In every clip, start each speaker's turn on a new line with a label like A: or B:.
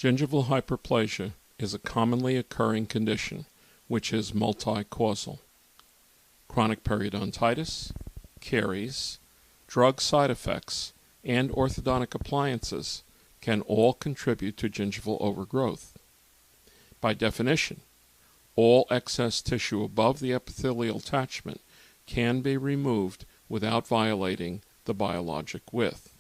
A: Gingival hyperplasia is a commonly occurring condition which is multi-causal. Chronic periodontitis, caries, drug side effects, and orthodontic appliances can all contribute to gingival overgrowth. By definition, all excess tissue above the epithelial attachment can be removed without violating the biologic width.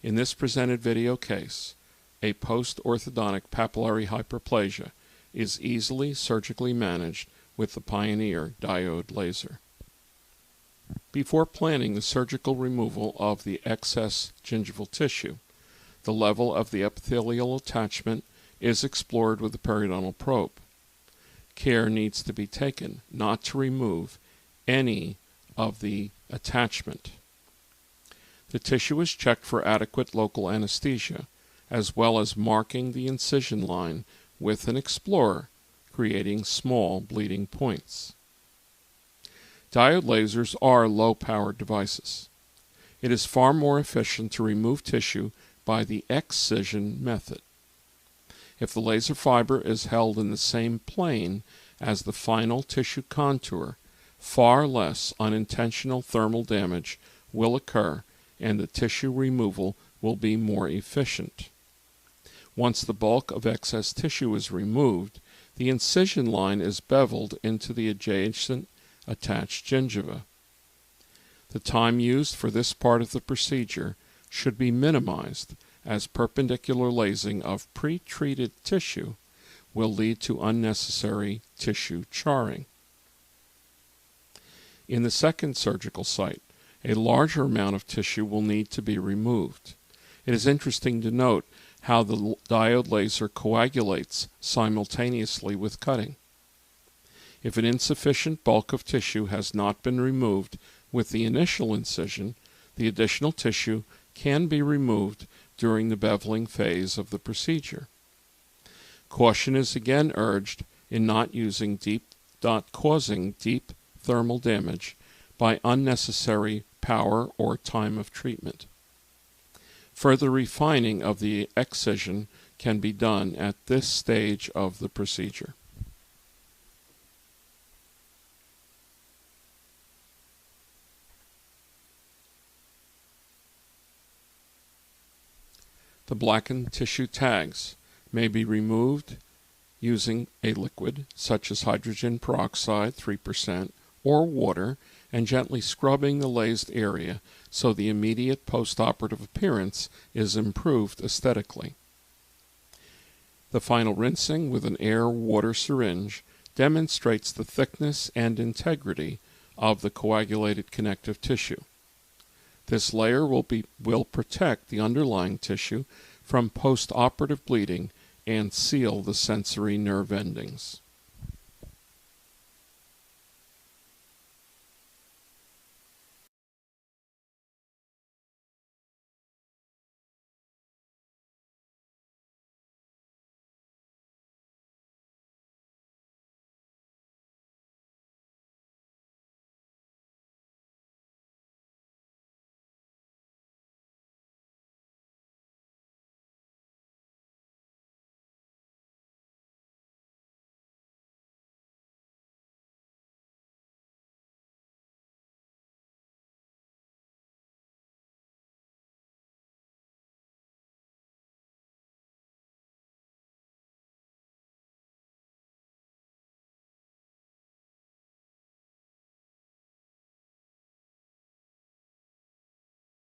A: In this presented video case, a post-orthodontic papillary hyperplasia is easily surgically managed with the Pioneer diode laser. Before planning the surgical removal of the excess gingival tissue, the level of the epithelial attachment is explored with the periodontal probe. Care needs to be taken not to remove any of the attachment. The tissue is checked for adequate local anesthesia, as well as marking the incision line with an explorer, creating small bleeding points. Diode lasers are low-powered devices. It is far more efficient to remove tissue by the excision method. If the laser fiber is held in the same plane as the final tissue contour, far less unintentional thermal damage will occur and the tissue removal will be more efficient. Once the bulk of excess tissue is removed, the incision line is beveled into the adjacent attached gingiva. The time used for this part of the procedure should be minimized, as perpendicular lasing of pre-treated tissue will lead to unnecessary tissue charring. In the second surgical site, a larger amount of tissue will need to be removed. It is interesting to note how the diode laser coagulates simultaneously with cutting. If an insufficient bulk of tissue has not been removed with the initial incision, the additional tissue can be removed during the beveling phase of the procedure. Caution is again urged in not causing deep thermal damage by unnecessary power or time of treatment. Further refining of the excision can be done at this stage of the procedure. The blackened tissue tags may be removed using a liquid such as hydrogen peroxide 3% or water and gently scrubbing the lased area so the immediate post-operative appearance is improved aesthetically. The final rinsing with an air-water syringe demonstrates the thickness and integrity of the coagulated connective tissue. This layer will protect the underlying tissue from post-operative bleeding and seal the sensory nerve endings.